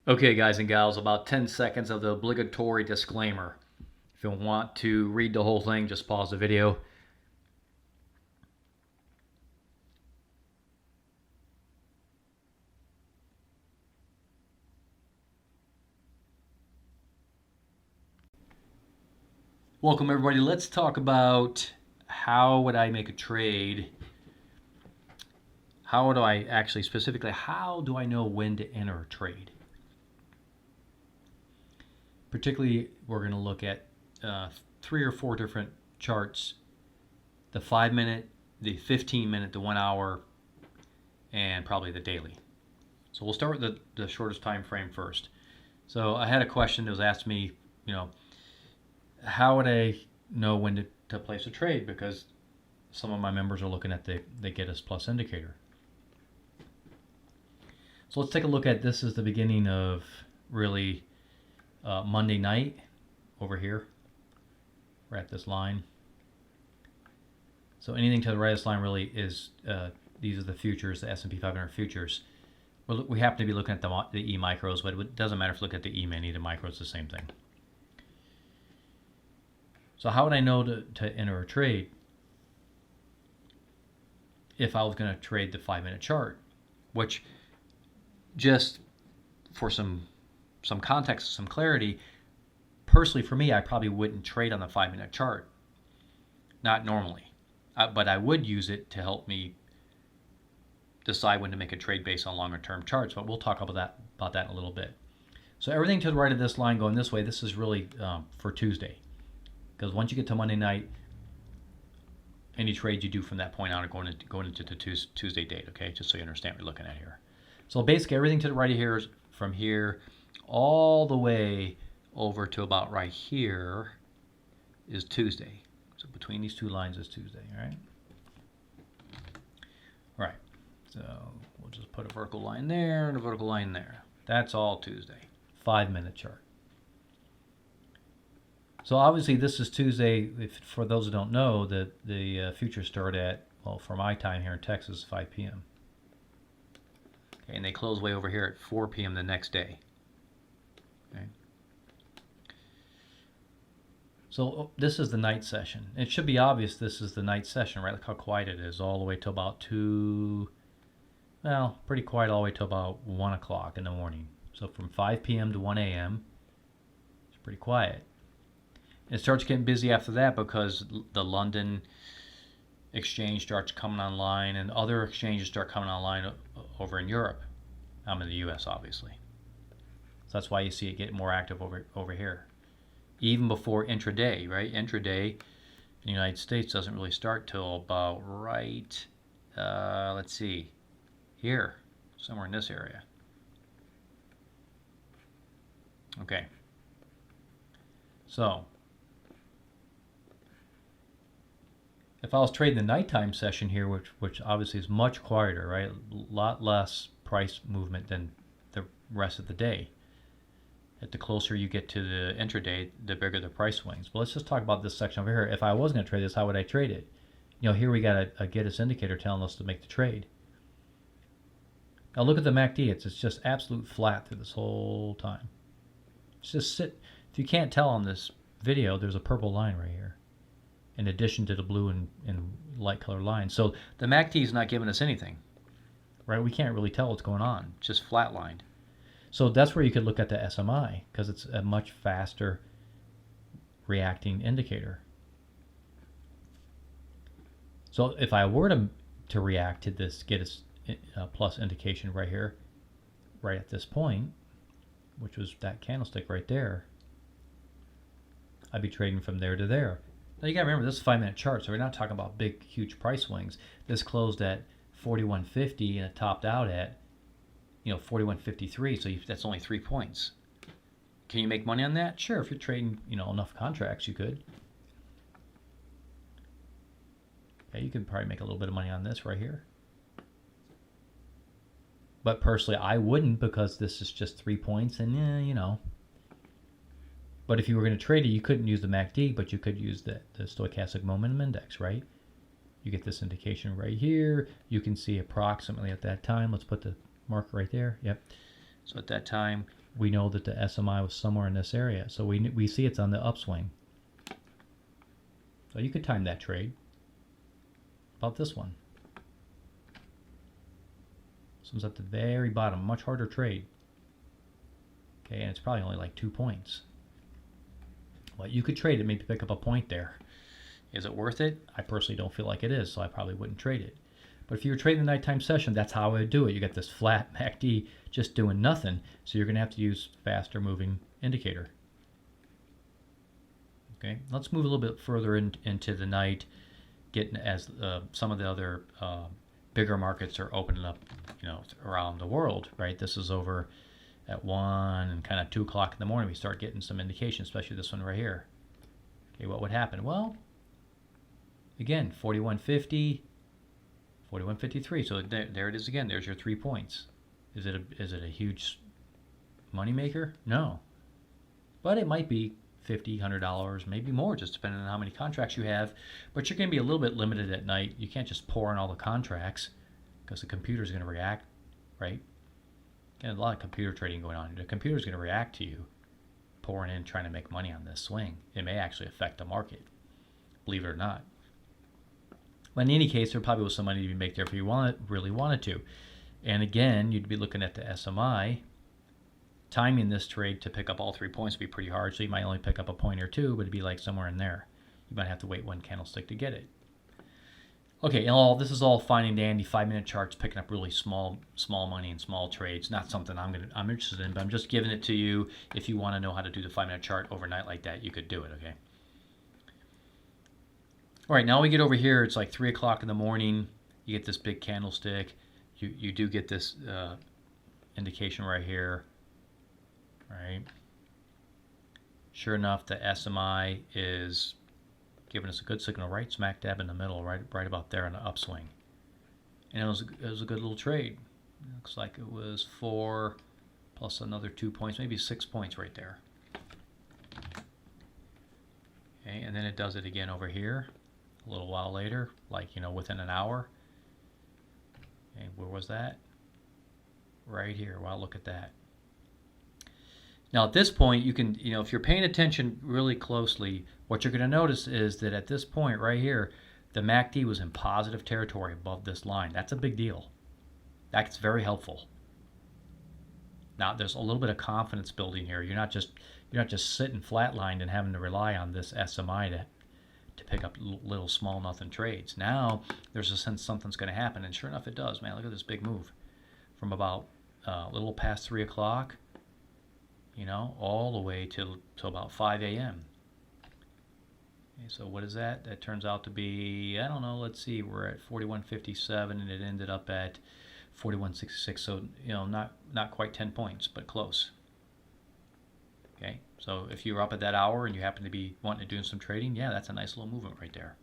Okay, guys and gals, about 10 seconds of the obligatory disclaimer. If you want to read the whole thing, just pause the video. Welcome, everybody. Let's talk about how would I make a trade. How do I actually, specifically, how do I know when to enter a trade? Particularly, we're going to look at 3 or 4 different charts: the 5-minute, the 15-minute, the 1 hour, and probably the daily. So we'll start with the shortest time frame first. So I had a question that was asked me, how would I know when to place a trade? Because some of my members are looking at the GETUS Plus indicator. So let's take a look at this. Is the beginning of really Monday night over here. We're at this line. So anything to the right of this line really is, these are the futures, the S&P 500 futures. We happen to be looking at the E micros, but it doesn't matter if you look at the E mini, the micro is the same thing. So how would I know to enter a trade if I was going to trade the 5-minute chart? Which, just for some context, some clarity, personally for me, I probably wouldn't trade on the 5-minute chart. Not normally. But I would use it to help me decide when to make a trade based on longer term charts. But we'll talk about that in a little bit. So everything to the right of this line going this way, this is really for Tuesday. Because once you get to Monday night, any trades you do from that point on are going into the Tuesday date, okay? Just so you understand what you're looking at here. So basically everything to the right of here is from here all the way over to about right here is Tuesday. So between these two lines is Tuesday, all right? All right, so we'll just put a vertical line there and a vertical line there. That's all Tuesday, 5-minute chart. So obviously this is Tuesday. For those who don't know, the futures start at, well, for my time here in Texas, 5 p.m. Okay, and they close way over here at 4 p.m. the next day. Okay. So this is the night session. It should be obvious this is the night session, right? Look how quiet it is all the way to about 2, well, pretty quiet all the way to about 1 o'clock in the morning. So from 5 p.m. to 1 a.m., it's pretty quiet. It starts getting busy after that because the London exchange starts coming online and other exchanges start coming online over in Europe. I'm in the US, obviously. So that's why you see it get more active over here. Even before intraday, right? Intraday in the United States doesn't really start till about right, let's see, here, somewhere in this area. Okay. So if I was trading the nighttime session here, which obviously is much quieter, right? A lot less price movement than the rest of the day. At the closer you get to the intraday, the bigger the price swings. But let's just talk about this section over here. If I was going to trade this, how would I trade it? Here we got a GETUS indicator telling us to make the trade. Now look at the MACD. It's just absolute flat through this whole time. It's just sit. If you can't tell on this video, there's a purple line right here, in addition to the blue and light colored lines. So the MACD is not giving us anything, right? We can't really tell what's going on. It's just flatlined. So that's where you could look at the SMI, because it's a much faster reacting indicator. So if I were to react to this GETUS plus indication right here, right at this point, which was that candlestick right there, I'd be trading from there to there. Now you gotta remember, this is a 5-minute chart, so we're not talking about big, huge price swings. This closed at 41.50 and it topped out at 41.53, so that's only 3 points. Can you make money on that? Sure, if you're trading enough contracts, you could. Yeah, you could probably make a little bit of money on this right here. But personally, I wouldn't, because this is just 3 points, and But if you were going to trade it, you couldn't use the MACD, but you could use the Stochastic Momentum Index, right? You get this indication right here. You can see approximately at that time. Let's put the marker right there. Yep. So at that time, we know that the SMI was somewhere in this area. So we see it's on the upswing. So you could time that trade. About this one. This one's at the very bottom, much harder trade. Okay, and it's probably only like 2 points. Well, you could trade it, maybe pick up a point there. Is it worth it? I personally don't feel like it is, so I probably wouldn't trade it. But if you were trading the nighttime session, that's how I would do it. You got this flat MACD just doing nothing, so you're going to have to use faster moving indicator. Okay, let's move a little bit further into the night, getting as some of the other bigger markets are opening up, around the world. Right, this is over at 1 and kind of 2 o'clock in the morning. We start getting some indication, especially this one right here. Okay, what would happen? Well, again, 41.50. 41.53. So there it is again. There's your 3 points. Is it a huge money maker? No, but it might be $50, $100, maybe more, just depending on how many contracts you have. But you're going to be a little bit limited at night. You can't just pour in all the contracts because the computer's going to react, right? And a lot of computer trading going on. The computer's going to react to you pouring in, trying to make money on this swing. It may actually affect the market, believe it or not. But in any case, there probably was some money to be made there if you really wanted to. And again, you'd be looking at the SMI. Timing this trade to pick up all 3 points would be pretty hard, so you might only pick up a point or two, but it'd be like somewhere in there. You might have to wait one candlestick to get it. Okay, and this is all fine and dandy. 5-minute charts picking up really small money and small trades. Not something I'm interested in, but I'm just giving it to you. If you want to know how to do the 5-minute chart overnight like that, you could do it. Okay. All right, now we get over here. It's like 3 o'clock in the morning. You get this big candlestick. You do get this indication right here. Right. Sure enough, the SMI is giving us a good signal right smack dab in the middle, right about there in the upswing. And it was a good little trade. Looks like it was 4 plus another 2 points, maybe 6 points right there. Okay, and then it does it again over here a little while later, like within an hour. Okay, where was that? Right here. Wow, look at that. Now at this point, you can, if you're paying attention really closely, what you're going to notice is that at this point right here, the MACD was in positive territory above this line. That's a big deal. That's very helpful. Now there's a little bit of confidence building here. You're not just sitting flatlined and having to rely on this SMI to pick up little small nothing trades. Now there's a sense something's going to happen, and sure enough it does. Man, look at this big move from about a little past 3 o'clock. All the way till about 5 a.m. Okay, so what is that? That turns out to be, I don't know, let's see, we're at 41.57 and it ended up at 41.66. So, not quite 10 points, but close. Okay, so if you're up at that hour and you happen to be wanting to do some trading, yeah, that's a nice little movement right there.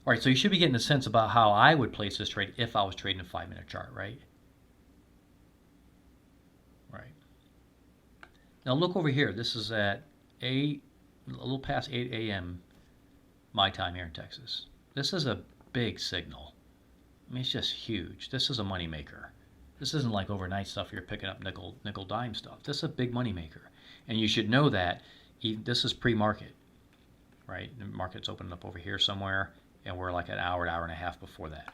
All right, so you should be getting a sense about how I would place this trade if I was trading a 5-minute chart, right? Now look over here. This is at a little past 8 a.m. my time here in Texas. This is a big signal. I mean, it's just huge. This is a money maker. This isn't like overnight stuff you're picking up nickel dime stuff. This is a big money maker. And you should know that this is pre-market, right? The market's opening up over here somewhere, and we're like an hour and a half before that.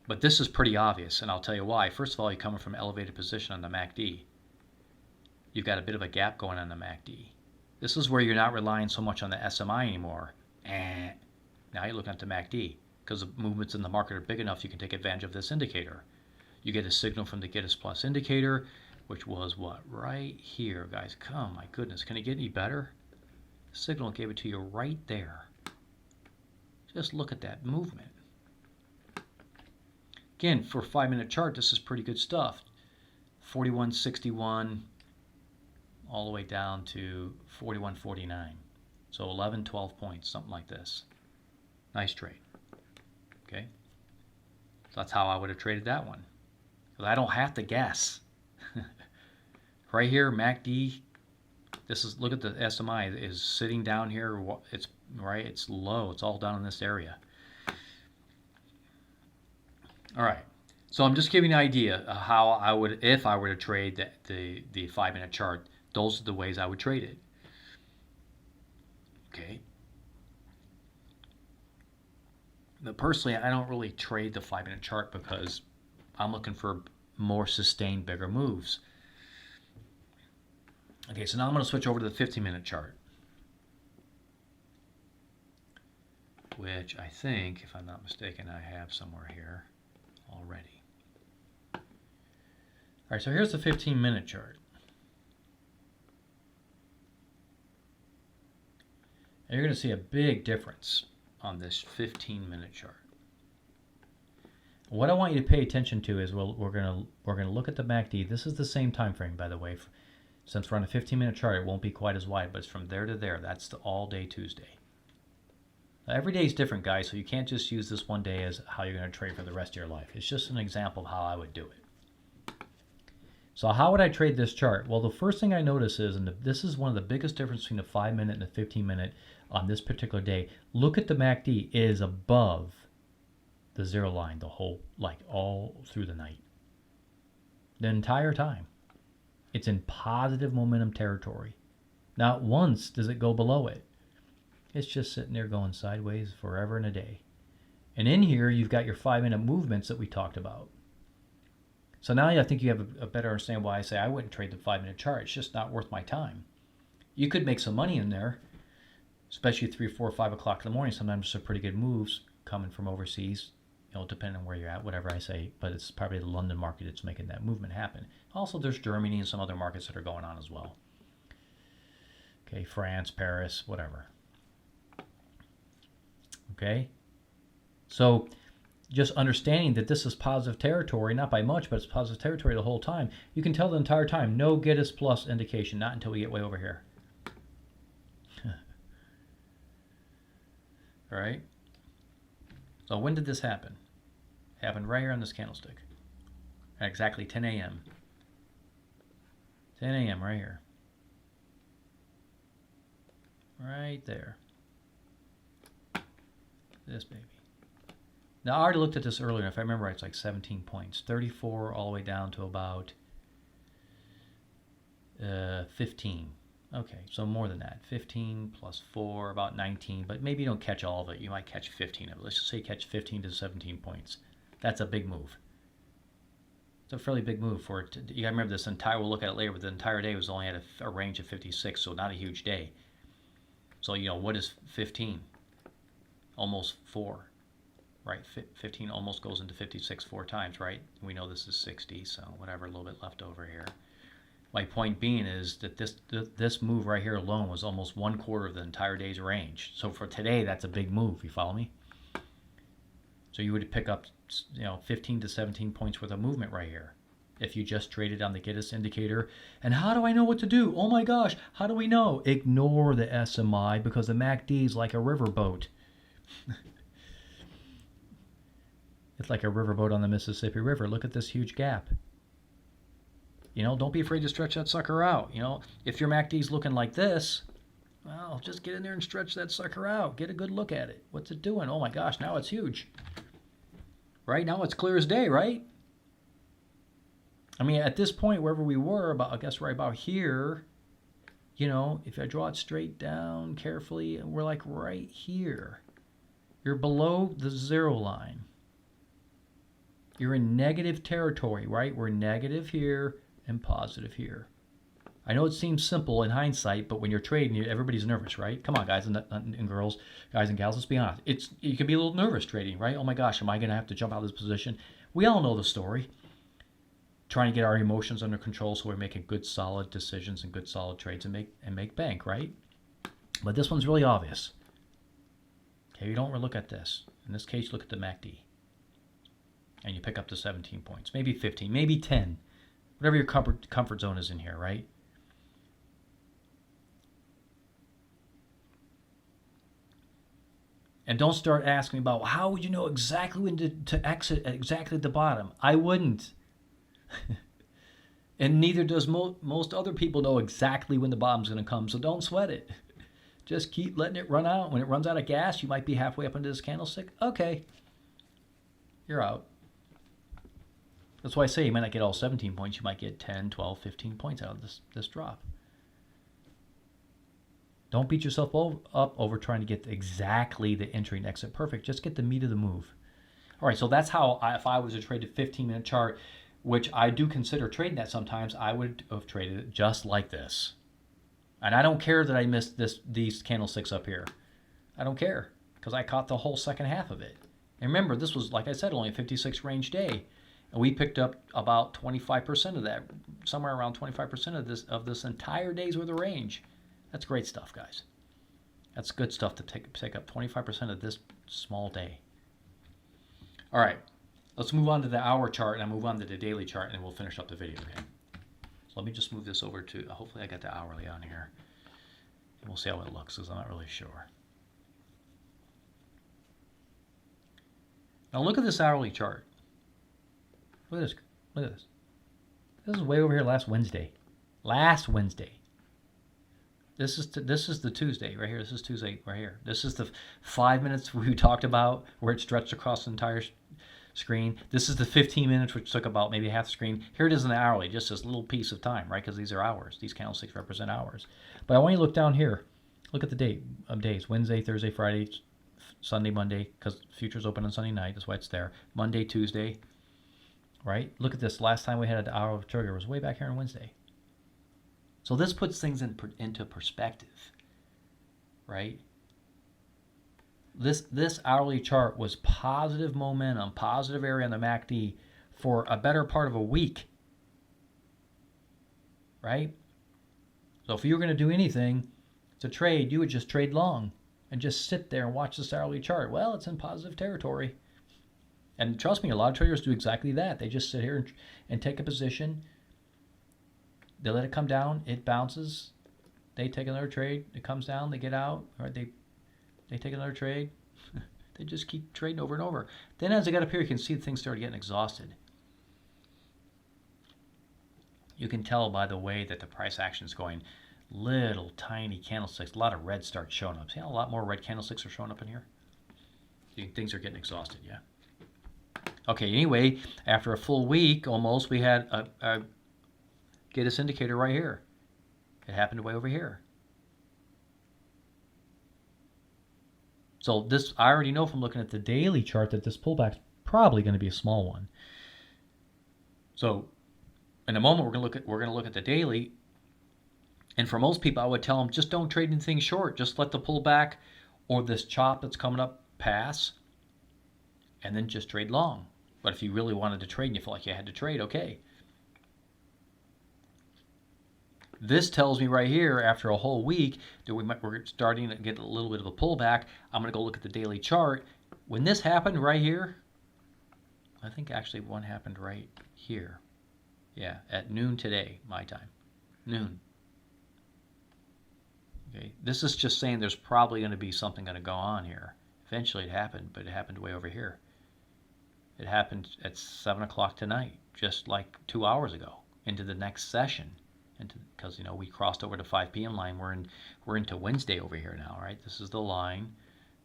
But this is pretty obvious, and I'll tell you why. First of all, you're coming from elevated position on the MACD. You've got a bit of a gap going on the MACD. This is where you're not relying so much on the SMI anymore. Now you're looking at the MACD because the movements in the market are big enough you can take advantage of this indicator. You get a signal from the Gittes Plus indicator, which was what? Right here, guys. Oh my goodness, can it get any better? The signal gave it to you right there. Just look at that movement. Again, for a 5-minute chart, this is pretty good stuff. 41.61 all the way down to 41.49. So 11, 12 points, something like this. Nice trade. Okay? So that's how I would have traded that one. Because I don't have to guess. Right here, MACD, look at the SMI, is sitting down here. It's right, it's low. It's all down in this area. All right. So I'm just giving you an idea of how I would, if I were to trade the 5-minute chart, those are the ways I would trade it. Okay. But personally, I don't really trade the 5-minute chart because I'm looking for more sustained, bigger moves. Okay, so now I'm going to switch over to the 15-minute chart, which I think, if I'm not mistaken, I have somewhere here already. All right, so here's the 15-minute chart. And you're going to see a big difference on this 15-minute chart. What I want you to pay attention to is we're going to look at the MACD. This is the same time frame, by the way. Since we're on a 15-minute chart, it won't be quite as wide, but it's from there to there. That's the all-day Tuesday. Now, every day is different, guys, so you can't just use this one day as how you're going to trade for the rest of your life. It's just an example of how I would do it. So how would I trade this chart? Well, the first thing I notice is, and this is one of the biggest differences between the 5-minute and the 15-minute on this particular day, look at the MACD. It is above the zero line the whole, like all through the night. The entire time. It's in positive momentum territory. Not once does it go below it. It's just sitting there going sideways forever and a day. And in here, you've got your 5-minute movements that we talked about. So now I think you have a better understanding why I say I wouldn't trade the 5-minute chart. It's just not worth my time. You could make some money in there, especially 3, 4, 5 o'clock in the morning. Sometimes some pretty good moves coming from overseas, depending on where you're at, whatever I say. But it's probably the London market that's making that movement happen. Also, there's Germany and some other markets that are going on as well. Okay, France, Paris, whatever. Okay, so just understanding that this is positive territory, not by much, but it's positive territory the whole time. You can tell the entire time, no Geddes plus indication, not until we get way over here. All right. So when did this happen? It happened right here on this candlestick at exactly 10 a.m. 10 a.m. right here. Right there. This baby. Now, I already looked at this earlier. If I remember right, it's like 17 points. 34 all the way down to about 15. Okay, so more than that. 15 plus 4, about 19. But maybe you don't catch all of it. You might catch 15 of it. Let's just say you catch 15 to 17 points. That's a big move. It's a fairly big move for it. You got to remember this entire, we'll look at it later, but the entire day was only at a range of 56, so not a huge day. So, what is 15? Almost 4. Right, 15 almost goes into 56 4 times, right? We know this is 60, so whatever, a little bit left over here. My point being is that this move right here alone was almost 1/4 of the entire day's range. So for today, that's a big move. You follow me? So you would pick up, 15 to 17 points worth of movement right here if you just traded on the Geddes indicator. And how do I know what to do? Oh my gosh, how do we know? Ignore the SMI because the MACD is like a riverboat. It's like a riverboat on the Mississippi River. Look at this huge gap. Don't be afraid to stretch that sucker out. If your MACD's looking like this, well, just get in there and stretch that sucker out. Get a good look at it. What's it doing? Oh my gosh, now it's huge. Right now it's clear as day, right? I mean, at this point, wherever we were, I guess right about here, if I draw it straight down carefully, we're like right here. You're below the zero line. You're in negative territory, right? We're negative here and positive here. I know it seems simple in hindsight, but when you're trading, everybody's nervous, right? Come on, guys and girls, guys and gals, let's be honest. You can be a little nervous trading, right? Oh my gosh, am I going to have to jump out of this position? We all know the story. Trying to get our emotions under control so we're making good, solid decisions and good, solid trades and make bank, right? But this one's really obvious. Okay, you don't look at this. In this case, look at the MACD. And you pick up to 17 points, maybe 15, maybe 10, whatever your comfort zone is in here, right? And don't start asking about, well, how would you know exactly when to exit at exactly at the bottom? I wouldn't. And neither does most other people know exactly when the bottom's going to come, so don't sweat it. Just keep letting it run out. When it runs out of gas, you might be halfway up into this candlestick. Okay, you're out. That's why I say you might not get all 17 points. You might get 10, 12, 15 points out of this drop. Don't beat yourself up over trying to get exactly the entry and exit perfect. Just get the meat of the move. All right, so that's how, if I was to trade a 15-minute chart, which I do consider trading that sometimes, I would have traded it just like this. And I don't care that I missed these candlesticks up here. I don't care, because I caught the whole second half of it. And remember, this was, like I said, only a 56 range day. And we picked up about 25% of that, somewhere around 25% of this entire day's worth of range. That's great stuff, guys. That's good stuff to take up 25% of this small day. All right, let's move on to the hour chart, and I'll move on to the daily chart, and we'll finish up the video, okay? So let me just move this over to, hopefully I got the hourly on here. And we'll see how it looks, because I'm not really sure. Now look at this hourly chart. Look at this. Look at this. This is way over here last Wednesday. Last Wednesday. This is the Tuesday right here. This is Tuesday right here. This is the 5 minutes we talked about where it stretched across the entire screen. This is the 15 minutes which took about maybe half the screen. Here it is in the hourly, just this little piece of time, right? Because these are hours. These candlesticks represent hours. But I want you to look down here. Look at the date of days. Wednesday, Thursday, Friday, Sunday, Monday, because futures open on Sunday night. That's why it's there. Monday, Tuesday, right? Look at this. Last time we had an hour of trigger was way back here on Wednesday. So this puts things into perspective, right? This hourly chart was positive momentum, positive area on the MACD for a better part of a week, right? So if you were going to do anything to trade, you would just trade long and just sit there and watch this hourly chart. Well, it's in positive territory. And trust me, a lot of traders do exactly that. They just sit here and take a position. They let it come down. It bounces. They take another trade. It comes down. They get out. Or they take another trade. They just keep trading over and over. Then as they got up here, you can see things started getting exhausted. You can tell by the way that the price action is going. Little tiny candlesticks. A lot of red starts showing up. See how a lot more red candlesticks are showing up in here? Things are getting exhausted, yeah. Okay, anyway, after a full week almost, we had a get this indicator right here. It happened way over here. So this, I already know from looking at the daily chart that this pullback's probably going to be a small one. So in a moment we're going to look at the daily, and for most people I would tell them just don't trade anything short. Just let the pullback or this chop that's coming up pass, and then just trade long. But if you really wanted to trade and you felt like you had to trade, okay. This tells me right here, after a whole week, that we're starting to get a little bit of a pullback. I'm going to go look at the daily chart. When this happened right here, I think actually one happened right here. Yeah, at noon today, my time. Noon. Okay, this is just saying there's probably going to be something going to go on here. Eventually it happened, but it happened way over here. It happened at 7 o'clock tonight, just like 2 hours ago, into the next session. Because we crossed over to 5 p.m. line. We're into Wednesday over here now, right? This is the line.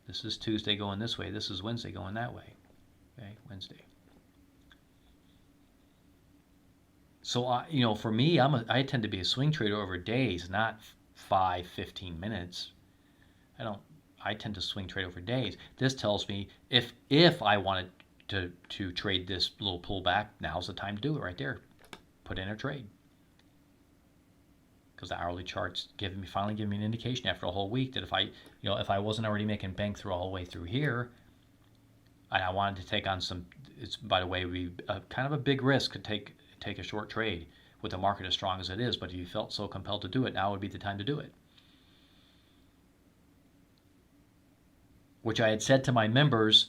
This is Tuesday going this way. This is Wednesday going that way. Okay, Wednesday. So for me, I tend to be a swing trader over days, not 5, 15 minutes. I tend to swing trade over days. This tells me if I wanted to trade this little pullback, now's the time to do it right there. Put in a trade. Because the hourly chart's finally giving me an indication after a whole week that if I wasn't already making bank through all the way through here, and I wanted to take on some, it's by the way, it would be kind of a big risk to take a short trade with the market as strong as it is. But if you felt so compelled to do it, now would be the time to do it. Which I had said to my members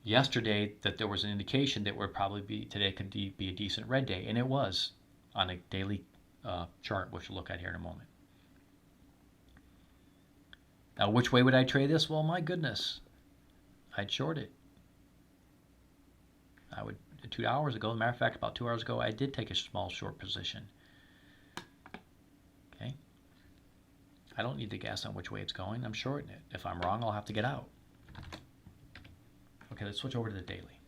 yesterday that there was an indication that today could be a decent red day, and it was on a daily chart, which we'll look at here in a moment. Now, which way would I trade this? Well, my goodness, I'd short it. I would 2 hours ago. As a matter of fact, about 2 hours ago, I did take a small short position. Okay. I don't need to guess on which way it's going. I'm shorting it. If I'm wrong, I'll have to get out. Okay, let's switch over to the daily.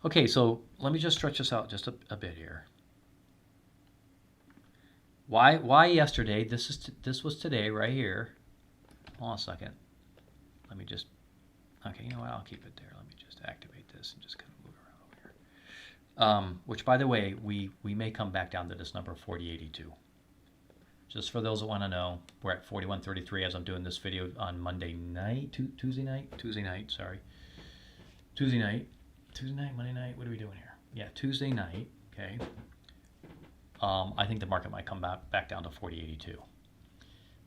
Okay, so let me just stretch this out just a bit here. Why yesterday? This was today right here. Hold on a second. Let me just. Okay, you know what? I'll keep it there. Let me just activate this and just kind of move around over here. Which, by the way, we may come back down to this number 4082. Just for those that want to know, we're at 4133 as I'm doing this video on Monday night, Tuesday night, sorry. Tuesday night, Monday night, what are we doing here? Yeah, Tuesday night, okay. I think the market might come back down to 4082.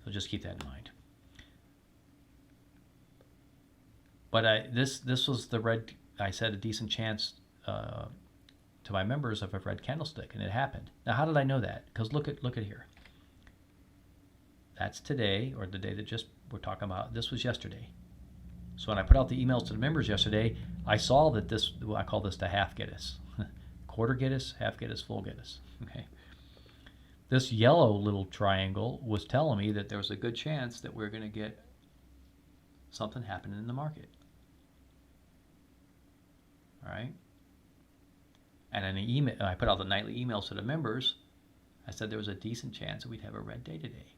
So just keep that in mind. But this was the red, I said a decent chance to my members of a red candlestick, and it happened. Now, how did I know that? Because look at here. That's today, or the day that just we're talking about. This was yesterday. So when I put out the emails to the members yesterday, I saw that this, I call this the half Giddis. Quarter Giddis, half Giddis, full Giddis. Okay. This yellow little triangle was telling me that there was a good chance that we're going to get something happening in the market. All right. And in the email, I put out the nightly emails to the members. I said there was a decent chance that we'd have a red day today.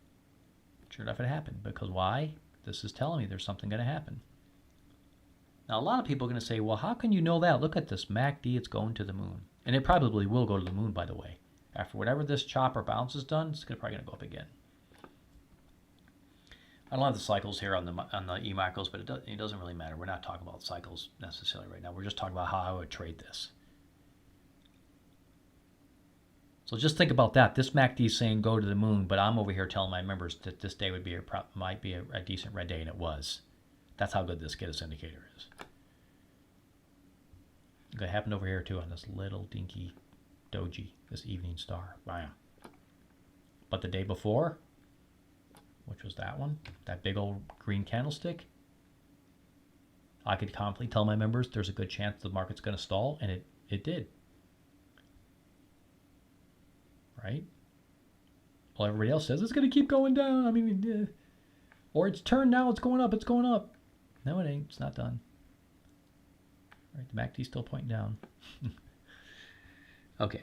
Sure enough, it happened. Because why? This is telling me there's something going to happen. Now, a lot of people are going to say, well, how can you know that? Look at this MACD, it's going to the moon. And it probably will go to the moon, by the way. After whatever this chop or bounce is done, it's probably going to go up again. I don't have the cycles here on the e-macros, but it doesn't really matter. We're not talking about cycles necessarily right now. We're just talking about how I would trade this. So just think about that. This MACD is saying go to the moon, but I'm over here telling my members that this day would be might be a decent red day, and it was. That's how good this Giddis indicator is. It happened over here too on this little dinky doji, this evening star. Bam. But the day before, which was that one, that big old green candlestick, I could confidently tell my members there's a good chance the market's going to stall, and it did. Right? Well, everybody else says it's going to keep going down. I mean, or it's turned now, it's going up, it's going up. No, it ain't. It's not done. All right, the MACD's still pointing down. Okay.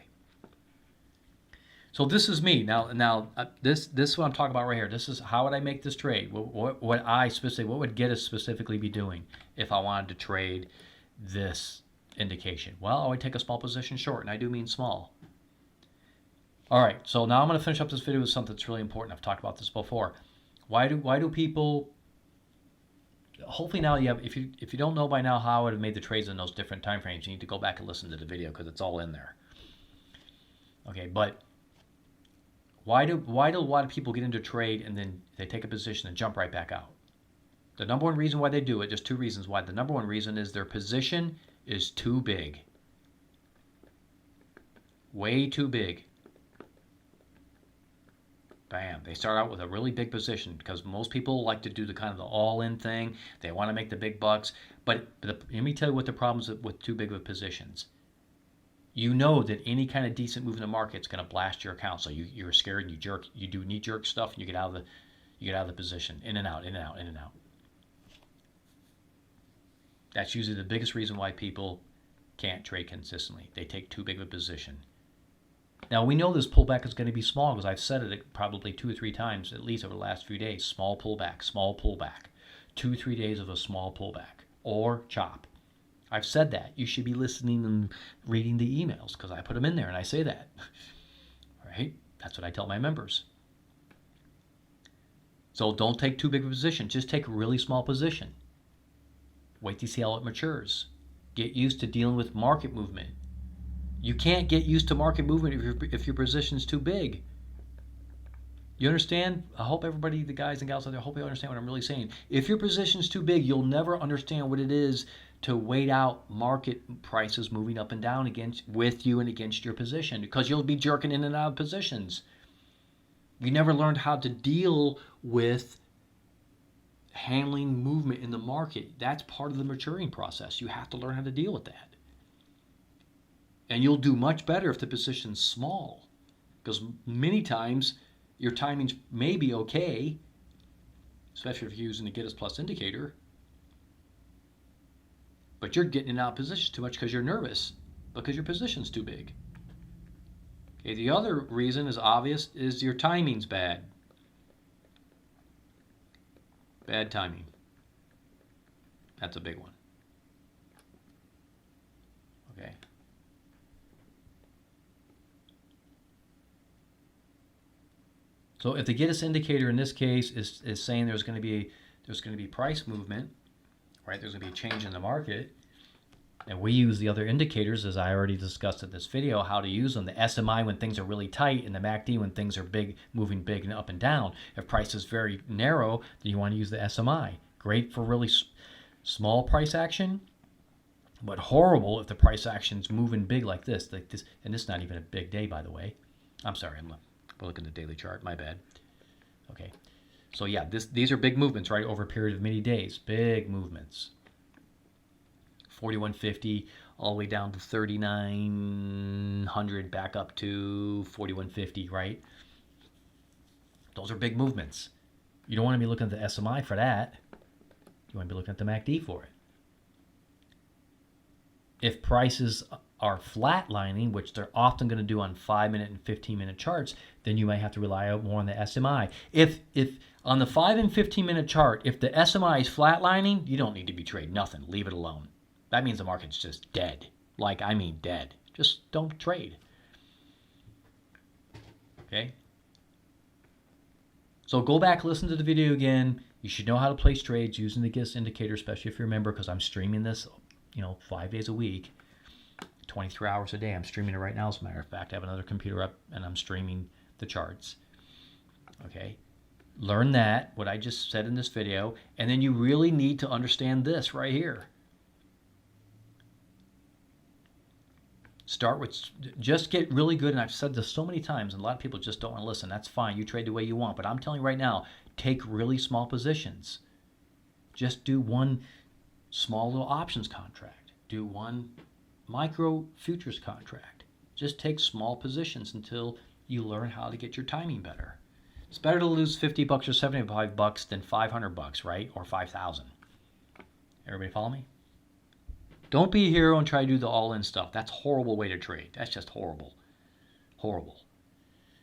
So this is me. Now this is what I'm talking about right here. This is how would I make this trade? What would Giddis specifically be doing if I wanted to trade this indication? Well, I would take a small position short, and I do mean small. All right, so now I'm going to finish up this video with something that's really important. I've talked about this before. Why do people? Hopefully now you have. If you don't know by now how I would have made the trades in those different time frames, you need to go back and listen to the video because it's all in there. Okay, but why do a lot of people get into trade and then they take a position and jump right back out? The number one reason why they do it, just two reasons why. The number one reason is their position is too big. Way too big. Bam. They start out with a really big position because most people like to do the kind of the all-in thing. They want to make the big bucks. But let me tell you what the problems with too big of positions. You know that any kind of decent move in the market is going to blast your account. So you're scared and you jerk. You do knee-jerk stuff and you get out of the position. In and out, in and out, in and out. That's usually the biggest reason why people can't trade consistently. They take too big of a position. Now, we know this pullback is going to be small because I've said it probably 2 or 3 times, at least over the last few days. Small pullback, small pullback. 2-3 days of a small pullback or chop. I've said that. You should be listening and reading the emails because I put them in there and I say that. All right? That's what I tell my members. So don't take too big of a position. Just take a really small position. Wait to see how it matures. Get used to dealing with market movement. You can't get used to market movement if your position's too big. You understand? I hope everybody, the guys and gals out there, I hope you understand what I'm really saying. If your position's too big, you'll never understand what it is to wait out market prices moving up and down with you and against your position because you'll be jerking in and out of positions. You never learned how to deal with handling movement in the market. That's part of the maturing process. You have to learn how to deal with that. And you'll do much better if the position's small because many times your timings may be okay, especially if you're using the Giddis Plus indicator, but you're getting in and out of position too much because you're nervous. because your position's too big. Okay, the other reason is obvious, is your timing's bad. Bad timing. That's a big one. Okay. So if the GITIS indicator in this case is saying there's going to be price movement, right? There's going to be a change in the market. And we use the other indicators, as I already discussed in this video, how to use them. The SMI when things are really tight, and the MACD when things are big, moving big and up and down. If price is very narrow, then you want to use the SMI. Great for really small price action, but horrible if the price action's moving big like this. And this is not even a big day, by the way. I'm sorry, I'm looking at the daily chart. My bad. Okay, so yeah, these are big movements, right? Over a period of many days, big movements. 4150 all the way down to 3900, back up to 4150, right? Those are big movements. You don't want to be looking at the SMI for that. You want to be looking at the MACD for it. If prices are flatlining, which they're often going to do on 5-minute and 15-minute charts, then you may have to rely more on the SMI. If on the 5 and 15-minute chart, if the SMI is flatlining, you don't need to be trading nothing. Leave it alone. That means the market's just dead. Like, I mean dead. Just don't trade. Okay? So go back, listen to the video again. You should know how to place trades using the GITIS indicator, especially if you're a member, because I'm streaming this, 5 days a week, 23 hours a day. I'm streaming it right now, as a matter of fact. I have another computer up, and I'm streaming the charts. Okay? Learn that, what I just said in this video, and then you really need to understand this right here. Start with, just get really good, and I've said this so many times, and a lot of people just don't want to listen. That's fine. You trade the way you want. But I'm telling you right now, take really small positions. Just do one small little options contract. Do one micro futures contract. Just take small positions until you learn how to get your timing better. It's better to lose $50 or $75 than $500, right? Or $5,000. Everybody follow me? Don't be a hero and try to do the all-in stuff. That's a horrible way to trade. That's just horrible. Horrible.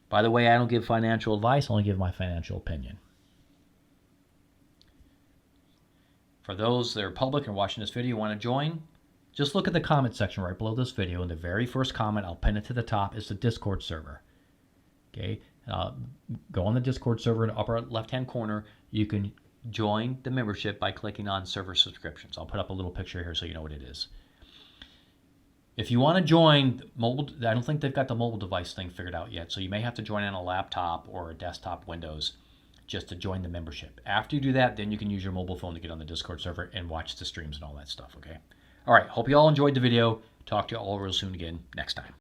By the way, I don't give financial advice. I only give my financial opinion. For those that are public and watching this video, want to join, just look at the comment section right below this video. In the very first comment, I'll pin it to the top, is the Discord server. Okay? Go on the Discord server in the upper left-hand corner. You can join the membership by clicking on server subscriptions. I'll put up a little picture here so you know what it is. If you want to join mobile, I don't think they've got the mobile device thing figured out yet, so you may have to join on a laptop or a desktop Windows just to join the membership. After you do that, then you can use your mobile phone to get on the Discord server and watch the streams and all that stuff, okay? All right, hope you all enjoyed the video. Talk to you all real soon again next time.